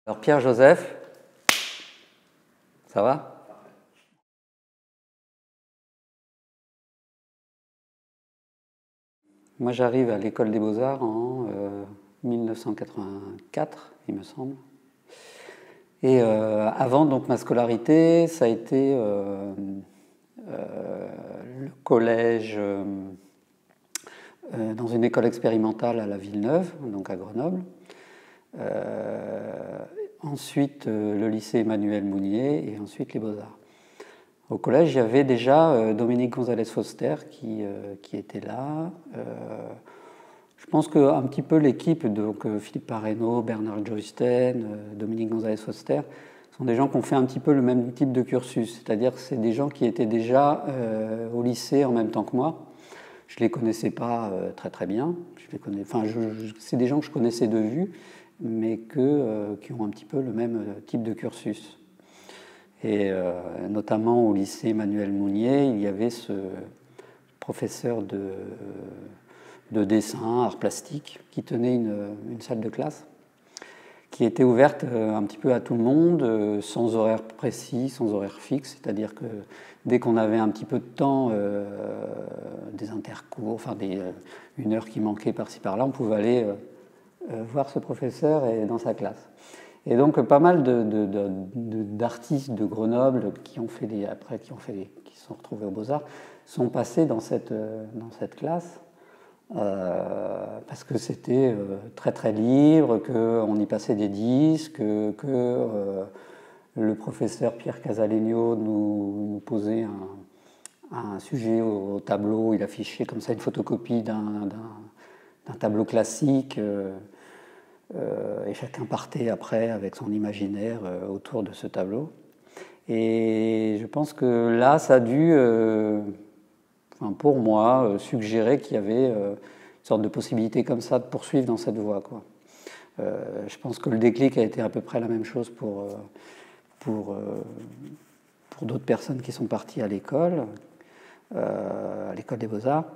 Alors Pierre-Joseph, ça va? Moi j'arrive à l'école des Beaux-Arts en 1984, il me semble. Et avant donc ma scolarité, ça a été le collège dans une école expérimentale à la Villeneuve, donc à Grenoble. Ensuite le lycée Emmanuel Mounier et ensuite les Beaux-Arts. Au collège, il y avait déjà Dominique Gonzalez-Foster qui était là. Je pense qu'un petit peu l'équipe, donc Philippe Parreno, Bernard Joysten, Dominique Gonzalez-Foster, sont des gens qui ont fait un petit peu le même type de cursus. C'est-à-dire que c'est des gens qui étaient déjà au lycée en même temps que moi. Je ne les connaissais pas très très bien. C'est des gens que je connaissais de vue, mais qui ont un petit peu le même type de cursus. Et notamment au lycée Emmanuel Mounier, il y avait ce professeur de dessin, art plastique, qui tenait une salle de classe, qui était ouverte un petit peu à tout le monde, sans horaire précis, sans horaire fixe, c'est-à-dire que dès qu'on avait un petit peu de temps, des intercours, enfin une heure qui manquait par-ci par-là, on pouvait aller voir ce professeur dans sa classe. Et donc pas mal d'artistes de Grenoble qui se sont retrouvés aux Beaux-Arts sont passés dans cette classe parce que c'était très très libre, qu'on y passait des disques, que le professeur Pierre Casalegno nous posait un sujet au tableau, il affichait comme ça une photocopie d'un tableau classique. Et chacun partait après avec son imaginaire autour de ce tableau. Et je pense que là, ça a dû, pour moi, suggérer qu'il y avait une sorte de possibilité comme ça de poursuivre dans cette voie, quoi. Je pense que le déclic a été à peu près la même chose pour d'autres personnes qui sont parties à l'école des Beaux-Arts.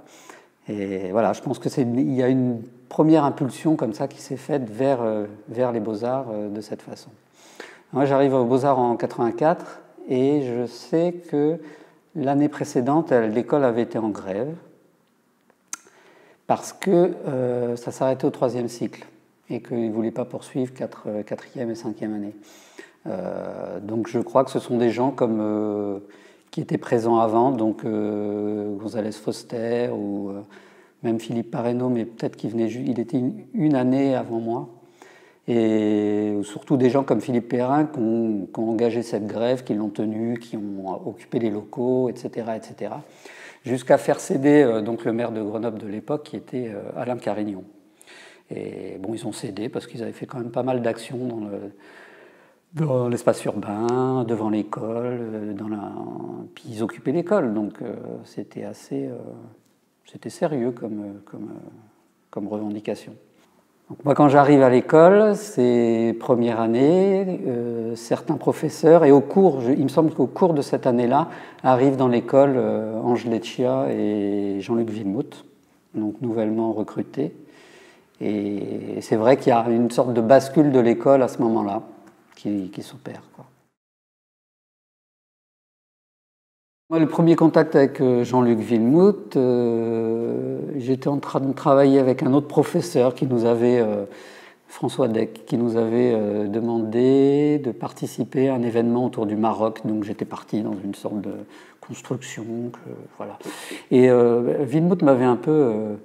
Et voilà, je pense qu'il y a une première impulsion comme ça qui s'est faite vers les Beaux-Arts de cette façon. Moi, j'arrive aux Beaux-Arts en 84 et je sais que l'année précédente, l'école avait été en grève parce que ça s'arrêtait au 3e cycle et qu'ils ne voulaient pas poursuivre 4e et 5e année. Donc je crois que ce sont des gens qui étaient présents avant, donc Gonzalez Foster ou même Philippe Parreno, mais peut-être il était une année avant moi. Et surtout des gens comme Philippe Perrin qui ont engagé cette grève, qui l'ont tenue, qui ont occupé les locaux, etc., etc., jusqu'à faire céder donc le maire de Grenoble de l'époque, qui était Alain Carignon. Et bon, ils ont cédé parce qu'ils avaient fait quand même pas mal d'actions dans l'espace urbain, devant l'école, puis ils occupaient l'école, donc c'était sérieux comme revendication. Donc moi, quand j'arrive à l'école, c'est première année, certains professeurs, et il me semble qu'au cours de cette année-là, arrivent dans l'école Angela Chia et Jean-Luc Villemout, donc nouvellement recrutés. Et c'est vrai qu'il y a une sorte de bascule de l'école à ce moment-là qui s'opère, quoi. Moi, le premier contact avec Jean-Luc Villemout, j'étais en train de travailler avec un autre professeur François Deck, qui nous avait demandé de participer à un événement autour du Maroc. Donc j'étais parti dans une sorte de construction. Voilà. Et Villemout m'avait un peu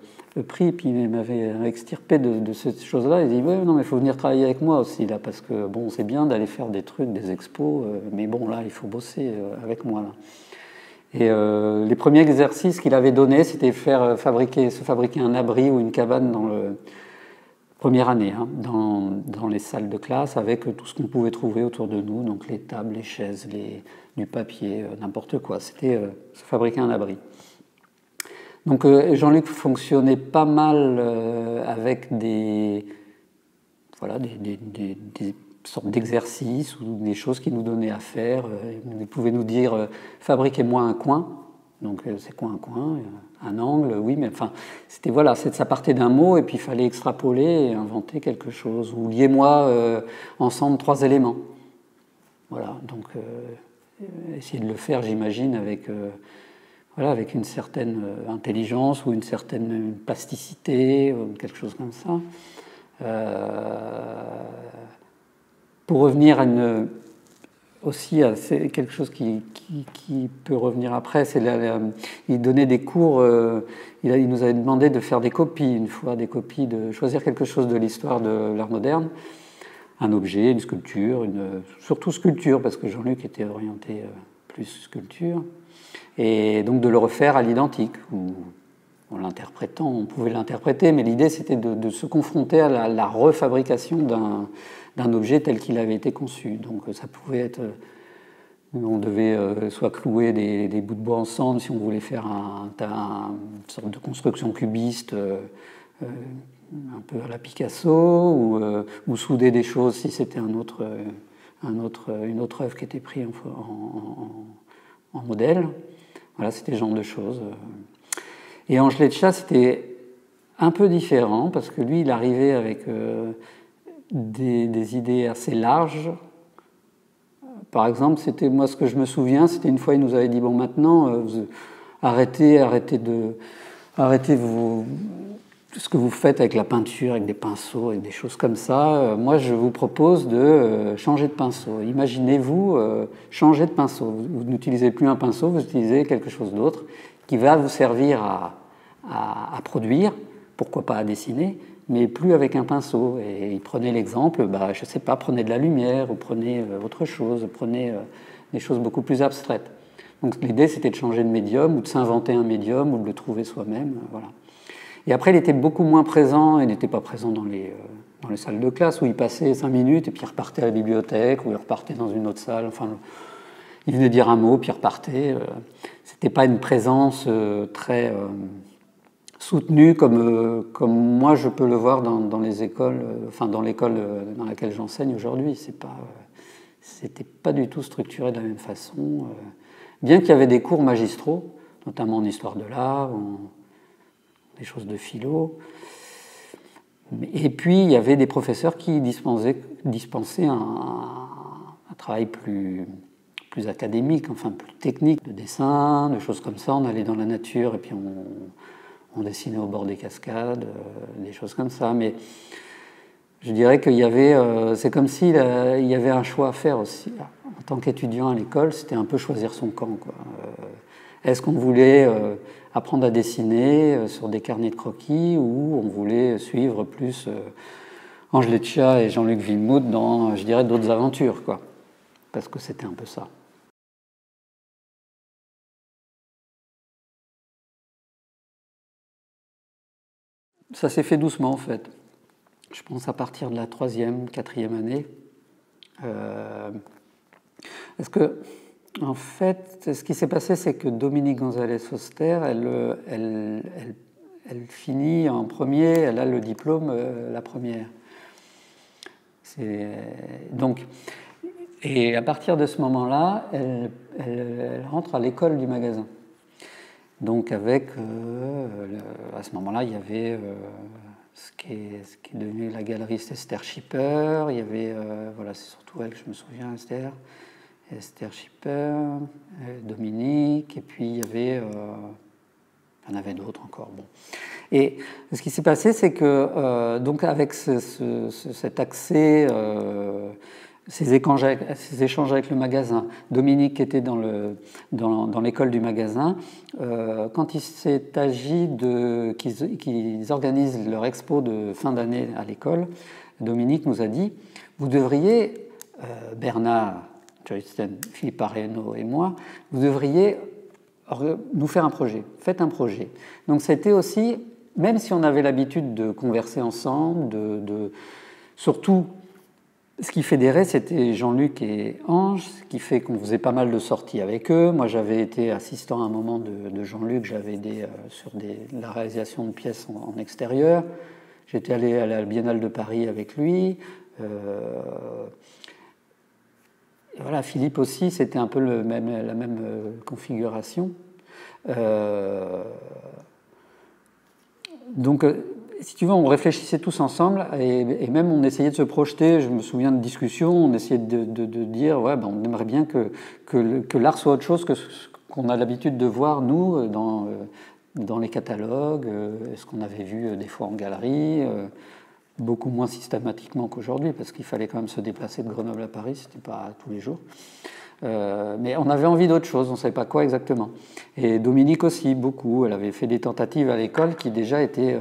pris, puis il m'avait extirpé de cette chose-là. Il dit ouais, non, mais il faut venir travailler avec moi aussi, là, parce que bon, c'est bien d'aller faire des trucs, des expos, mais bon, là, il faut bosser avec moi, là. Et les premiers exercices qu'il avait donnés, c'était se fabriquer un abri ou une cabane dans première année, hein, dans les salles de classe, avec tout ce qu'on pouvait trouver autour de nous, donc les tables, les chaises, du papier, n'importe quoi. C'était se fabriquer un abri. Donc Jean-Luc fonctionnait pas mal avec des sortes d'exercices ou des choses qu'il nous donnait à faire. Il pouvait nous dire « fabriquez-moi un coin ». Donc c'est quoi un coin? Un angle, oui, mais enfin, c'était voilà, ça partait d'un mot et puis il fallait extrapoler et inventer quelque chose. Ou liez-moi ensemble 3 éléments. Voilà, donc essayer de le faire, j'imagine, avec, voilà, avec une certaine intelligence ou une certaine plasticité, ou quelque chose comme ça. Pour revenir à aussi, c'est quelque chose qui peut revenir après, c'est il donnait des cours, il nous avait demandé de faire des copies, une fois, des copies, de choisir quelque chose de l'histoire de l'art moderne, un objet, une sculpture, surtout sculpture, parce que Jean-Luc était orienté plus sculpture, et donc de le refaire à l'identique, ou en l'interprétant, on pouvait l'interpréter, mais l'idée c'était de se confronter à la refabrication d'un objet tel qu'il avait été conçu. Donc ça pouvait être, on devait soit clouer des bouts de bois ensemble si on voulait faire une sorte de construction cubiste un peu à la Picasso, ou souder des choses si c'était une autre œuvre qui était prise en modèle. Voilà, c'était ce genre de choses. Et Angelecha, c'était un peu différent parce que lui, il arrivait avec des idées assez larges. Par exemple, c'était moi ce que je me souviens, c'était une fois il nous avait dit bon maintenant arrêtez ce que vous faites avec la peinture, avec des pinceaux, avec des choses comme ça. Moi, je vous propose de changer de pinceau. Imaginez-vous changer de pinceau. Vous n'utilisez plus un pinceau, vous utilisez quelque chose d'autre qui va vous servir à produire, pourquoi pas à dessiner, mais plus avec un pinceau. Et il prenait l'exemple, je ne sais pas, prenez de la lumière, ou prenez autre chose, prenez des choses beaucoup plus abstraites. Donc l'idée, c'était de changer de médium, ou de s'inventer un médium, ou de le trouver soi-même. Voilà. Et après, il était beaucoup moins présent, il n'était pas présent dans les salles de classe, où il passait 5 minutes, et puis il repartait à la bibliothèque, ou il repartait dans une autre salle. Enfin, il venait dire un mot, puis il repartait. C'était pas une présence très soutenue comme moi je peux le voir dans les écoles, enfin dans l'école dans laquelle j'enseigne aujourd'hui. C'était pas du tout structuré de la même façon. Bien qu'il y avait des cours magistraux, notamment en histoire de l'art, des choses de philo. Et puis il y avait des professeurs qui dispensaient un travail plus académique, enfin plus technique, de dessin, de choses comme ça. On allait dans la nature et puis on dessinait au bord des cascades, des choses comme ça. Mais je dirais qu'il y avait, c'est comme s'il y avait un choix à faire aussi. En tant qu'étudiant à l'école, c'était un peu choisir son camp, quoi. Est-ce qu'on voulait apprendre à dessiner sur des carnets de croquis, ou on voulait suivre plus Angelecha et Jean-Luc Villemout dans, je dirais, d'autres aventures, quoi. Parce que c'était un peu ça. Ça s'est fait doucement, en fait. Je pense à partir de la 3e, 4e année. Parce que, en fait, ce qui s'est passé, c'est que Dominique González Foster, elle finit en premier, elle a le diplôme la première. Donc, et à partir de ce moment-là, elle rentre à l'école du magasin. Donc avec, à ce moment-là, il y avait ce qui est devenu la galeriste Esther Schipper, il y avait, voilà, c'est surtout elle que je me souviens, Esther Schipper, Dominique, et puis il y avait, il y en avait d'autres encore. Bon. Et ce qui s'est passé, c'est que, donc avec cet accès, ces échanges avec le magasin, Dominique était dans l'école du magasin, quand il s'est agi qu'ils organisent leur expo de fin d'année à l'école, Dominique nous a dit, vous devriez, Bernard, Joysten, Philippe Parreno et moi, vous devriez nous faire un projet, faites un projet. Donc c'était aussi, même si on avait l'habitude de converser ensemble, surtout, ce qui fédérait, c'était Jean-Luc et Ange, ce qui fait qu'on faisait pas mal de sorties avec eux. Moi, j'avais été assistant à un moment de Jean-Luc, j'avais aidé sur la réalisation de pièces en extérieur. J'étais allé à la Biennale de Paris avec lui. Et voilà, Philippe aussi, c'était un peu la même configuration. Donc, si tu veux, on réfléchissait tous ensemble et même on essayait de se projeter. Je me souviens de discussions, on essayait de dire ouais, ben, on aimerait bien que l'art soit autre chose que ce qu'on a l'habitude de voir, nous, dans les catalogues, ce qu'on avait vu des fois en galerie, beaucoup moins systématiquement qu'aujourd'hui, parce qu'il fallait quand même se déplacer de Grenoble à Paris, c'était pas tous les jours. Mais on avait envie d'autre chose, on ne savait pas quoi exactement. Et Dominique aussi, beaucoup. Elle avait fait des tentatives à l'école qui déjà étaient...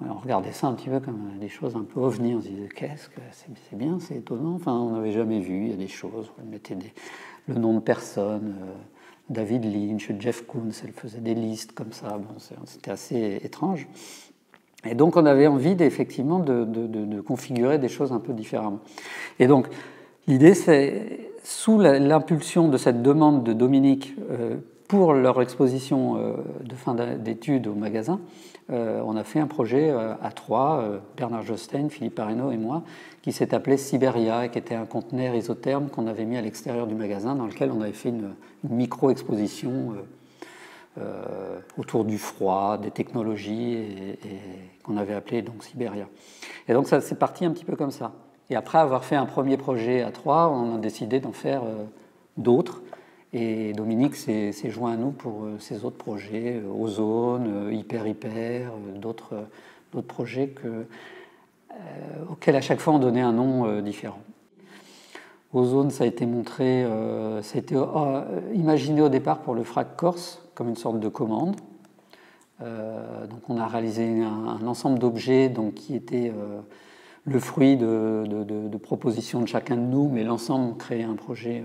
on regardait ça un petit peu comme des choses un peu ovni. On se disait, qu'est-ce que c'est bien, c'est étonnant. Enfin, on n'avait jamais vu. Il y a des choses. Elle mettait le nom de personnes. David Lynch, Jeff Koons, elle faisait des listes comme ça. Bon, c'était assez étrange. Et donc, on avait envie effectivement de configurer des choses un peu différemment. Et donc, l'idée, c'est, sous l'impulsion de cette demande de Dominique pour leur exposition de fin d'études au magasin, on a fait un projet à trois, Bernard Jostein, Philippe Parreno et moi, qui s'est appelé Sibéria, et qui était un conteneur isotherme qu'on avait mis à l'extérieur du magasin, dans lequel on avait fait une micro-exposition autour du froid, des technologies, et qu'on avait appelé donc Sibéria. Et donc ça c'est parti un petit peu comme ça. Et après avoir fait un premier projet à trois, on a décidé d'en faire d'autres. Et Dominique s'est joint à nous pour ces autres projets, Ozone, Hyper, d'autres projets auxquels à chaque fois on donnait un nom différent. Ozone, ça a été montré, ça a été imaginé au départ pour le FRAC Corse, comme une sorte de commande. Donc on a réalisé un ensemble d'objets qui étaient le fruit de propositions de chacun de nous, mais l'ensemble créait un projet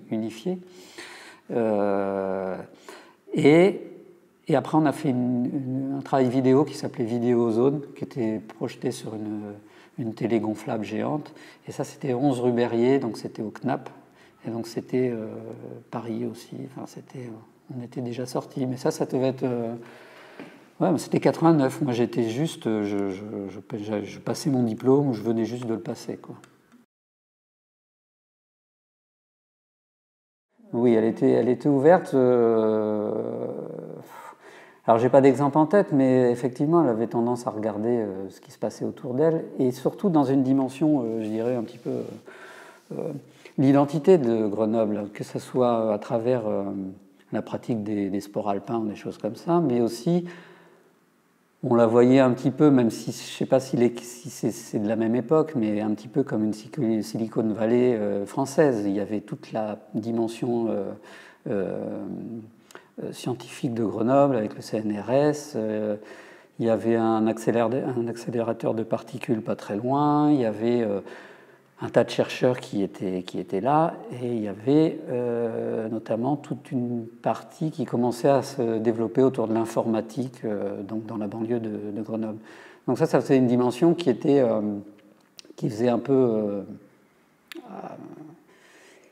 unifié. Et après, on a fait un travail vidéo qui s'appelait Vidéozone, qui était projeté sur une télé gonflable géante. Et ça, c'était 11 rue Berrier, donc c'était au CNAP. Et donc c'était Paris aussi. Enfin, on était déjà sortis. Mais ça devait être... ouais, c'était 89. Moi, j'étais juste... Je passais mon diplôme, ou je venais juste de le passer, quoi. Oui, elle était ouverte. Alors, j'ai pas d'exemple en tête, mais effectivement, elle avait tendance à regarder ce qui se passait autour d'elle, et surtout dans une dimension, je dirais, un petit peu l'identité de Grenoble, que ce soit à travers la pratique des sports alpins ou des choses comme ça, mais aussi on la voyait un petit peu, même si je ne sais pas si c'est de la même époque, mais un petit peu comme une Silicon Valley française. Il y avait toute la dimension scientifique de Grenoble avec le CNRS. Il y avait un accélérateur de particules pas très loin. Il y avait un tas de chercheurs qui étaient là, et il y avait notamment toute une partie qui commençait à se développer autour de l'informatique, donc dans la banlieue de Grenoble. Donc ça faisait une dimension qui faisait un peu...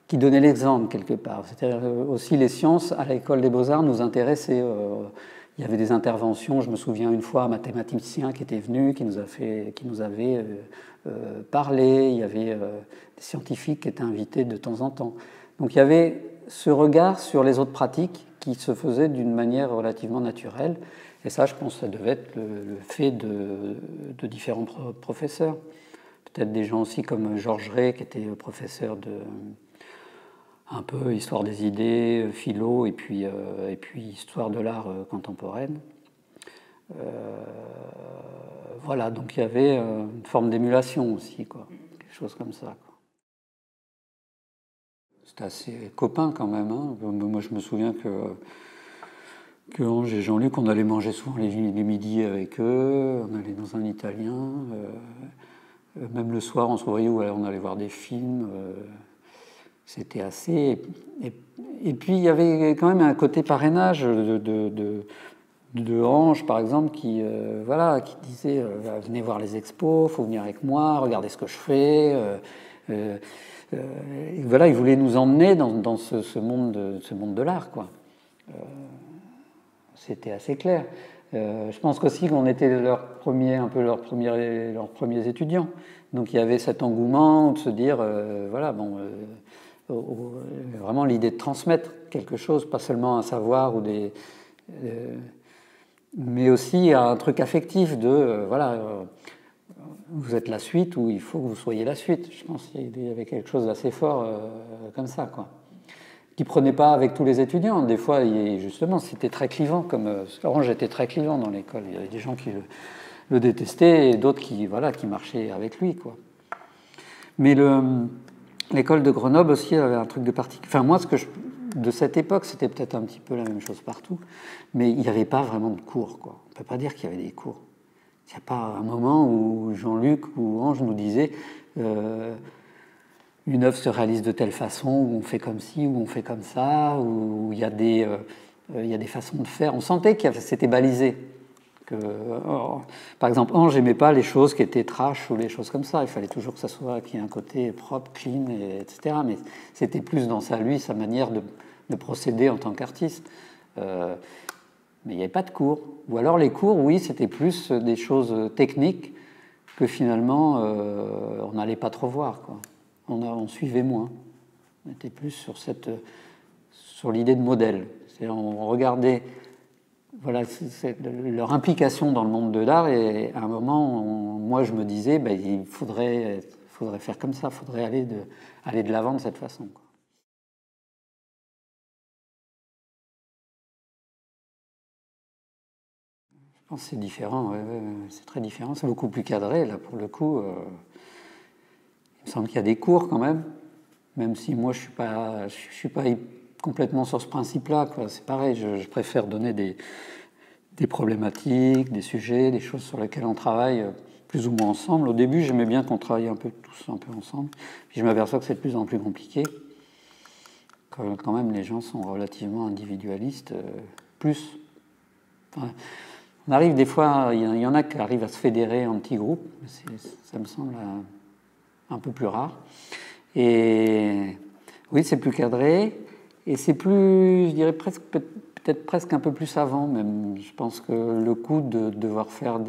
qui donnait l'exemple quelque part. C'est-à-dire aussi les sciences à l'école des Beaux-Arts nous intéressaient. Il y avait des interventions, je me souviens une fois un mathématicien qui était venu, qui nous avait parlé, il y avait des scientifiques qui étaient invités de temps en temps. Donc il y avait ce regard sur les autres pratiques qui se faisait d'une manière relativement naturelle, et ça je pense que ça devait être le fait de différents professeurs. Peut-être des gens aussi comme Georges Rey, qui était professeur de un peu histoire des idées, philo, et puis histoire de l'art contemporaine. Voilà, donc il y avait une forme d'émulation aussi, quoi, quelque chose comme ça, quoi. C'était assez copain quand même, hein. Moi je me souviens que Ange et Jean-Luc, on allait manger souvent les midis avec eux, on allait dans un italien, même le soir on se voyait où on allait voir des films. C'était assez... Et puis, il y avait quand même un côté parrainage de Ange, par exemple, qui disait venez voir les expos, il faut venir avec moi, regardez ce que je fais. Voilà, il voulait nous emmener dans ce monde de l'art, quoi. C'était assez clair. Je pense qu'aussi qu'on était leurs premiers étudiants. Donc il y avait cet engouement de se dire, vraiment l'idée de transmettre quelque chose, pas seulement un savoir ou mais aussi un truc affectif de voilà, vous êtes la suite ou il faut que vous soyez la suite. Je pense qu'il y avait quelque chose d'assez fort comme ça, quoi. Qui ne prenait pas avec tous les étudiants. Des fois, justement, c'était très clivant. Orange était très clivant dans l'école. Il y avait des gens qui le détestaient et d'autres qui marchaient avec lui, quoi. Mais l'école de Grenoble aussi avait un truc de particulier. Enfin, moi, de cette époque, c'était peut-être un petit peu la même chose partout, mais il n'y avait pas vraiment de cours, quoi. On ne peut pas dire qu'il y avait des cours. Il n'y a pas un moment où Jean-Luc ou Ange nous disait une œuvre se réalise de telle façon, où on fait comme ci, où on fait comme ça, où il y a des façons de faire. On sentait que c'était balisé. Par exemple, Ange n'aimait pas les choses qui étaient trash ou les choses comme ça. Il fallait toujours que ça soit, qu'il y ait un côté propre, clean, etc. Mais c'était plus dans ça, lui, sa manière de procéder en tant qu'artiste. Mais il n'y avait pas de cours. Ou alors les cours, oui, c'était plus des choses techniques que finalement on n'allait pas trop voir, quoi. On suivait moins. On était plus sur l'idée de modèle. On regardait voilà, leur implication dans le monde de l'art et à un moment, moi je me disais il faudrait faire comme ça, il faudrait aller de l'avant de cette façon, quoi. Je pense que c'est différent, c'est très différent, c'est beaucoup plus cadré là pour le coup. Il me semble qu'il y a des cours quand même si moi je suis pas complètement sur ce principe-là, quoi. C'est pareil, je préfère donner des problématiques, des sujets, des choses sur lesquelles on travaille plus ou moins ensemble. Au début, j'aimais bien qu'on travaille tous un peu ensemble, puis je m'aperçois que c'est de plus en plus compliqué. Quand même, les gens sont relativement individualistes, plus. Enfin, on arrive des fois, il y en a qui arrivent à se fédérer en petits groupes, ça me semble un peu plus rare. Et oui, c'est plus cadré, et c'est plus, je dirais peut-être presque un peu plus savant même. Je pense que le coup de devoir faire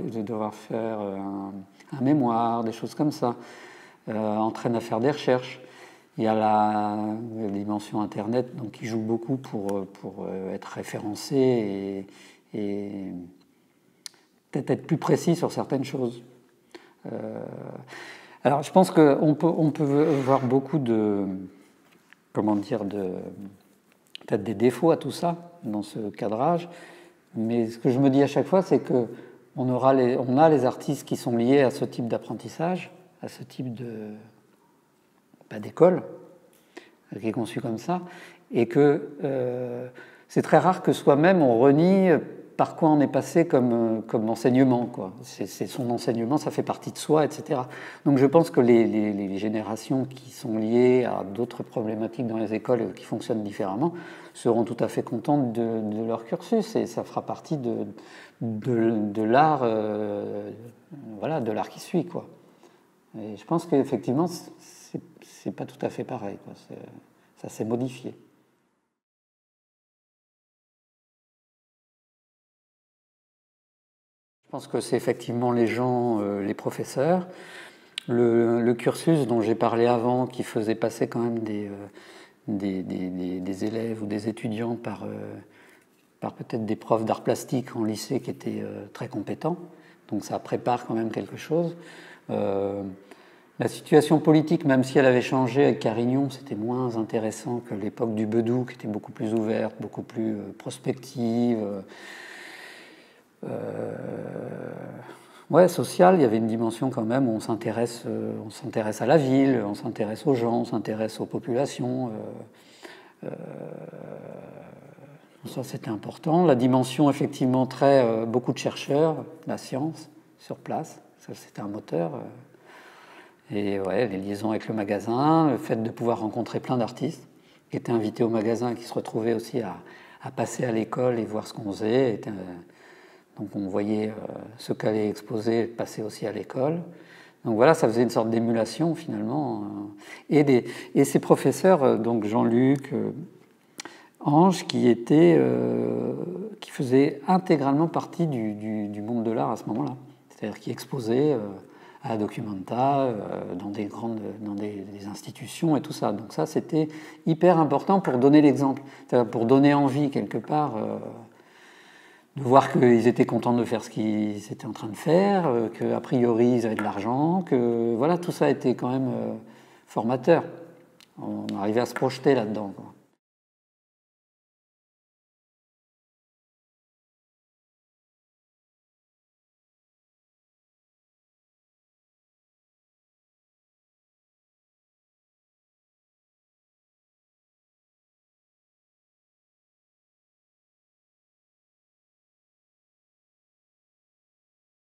un mémoire, des choses comme ça, entraîne à faire des recherches. Il y a la dimension Internet donc, qui joue beaucoup pour être référencé et peut-être être plus précis sur certaines choses. Alors, je pense qu'on peut voir beaucoup peut-être des défauts à tout ça dans ce cadrage, mais ce que je me dis à chaque fois, c'est que on a les artistes qui sont liés à ce type d'apprentissage, à ce type d'école qui est conçue comme ça, et que c'est très rare que soi-même on renie par quoi on est passé comme enseignement, quoi. C'est son enseignement, ça fait partie de soi, etc. Donc je pense que les générations qui sont liées à d'autres problématiques dans les écoles et qui fonctionnent différemment seront tout à fait contentes de leur cursus et ça fera partie de l'art, voilà, de l'art qui suit, quoi. Et je pense qu'effectivement, c'est pas tout à fait pareil, quoi. Ça s'est modifié. Je pense que c'est effectivement les gens, les professeurs. Le cursus dont j'ai parlé avant, qui faisait passer quand même des élèves ou des étudiants par peut-être des profs d'art plastique en lycée qui étaient très compétents. Donc ça prépare quand même quelque chose. La situation politique, même si elle avait changé avec Carignon, c'était moins intéressant que l'époque du Bedou, qui était beaucoup plus ouverte, beaucoup plus prospective. Ouais, social, il y avait une dimension quand même où on s'intéresse à la ville, on s'intéresse aux gens, on s'intéresse aux populations. Ça, c'était important. La dimension, effectivement, beaucoup de chercheurs, la science, sur place, ça, c'était un moteur. Et ouais, les liaisons avec le magasin, le fait de pouvoir rencontrer plein d'artistes qui étaient invités au magasin et qui se retrouvaient aussi à passer à l'école et voir ce qu'on faisait. Donc on voyait ce qu'allait exposer passer aussi à l'école. Donc voilà, ça faisait une sorte d'émulation finalement. Et ces professeurs, donc Jean-Luc, Ange, qui faisaient intégralement partie du monde de l'art à ce moment-là. C'est-à-dire qui exposaient à Documenta, dans des institutions et tout ça. Donc ça, c'était hyper important pour donner l'exemple, pour donner envie quelque part, de voir qu'ils étaient contents de faire ce qu'ils étaient en train de faire, qu'a priori ils avaient de l'argent, que voilà, tout ça était quand même formateur. On arrivait à se projeter là-dedans, quoi.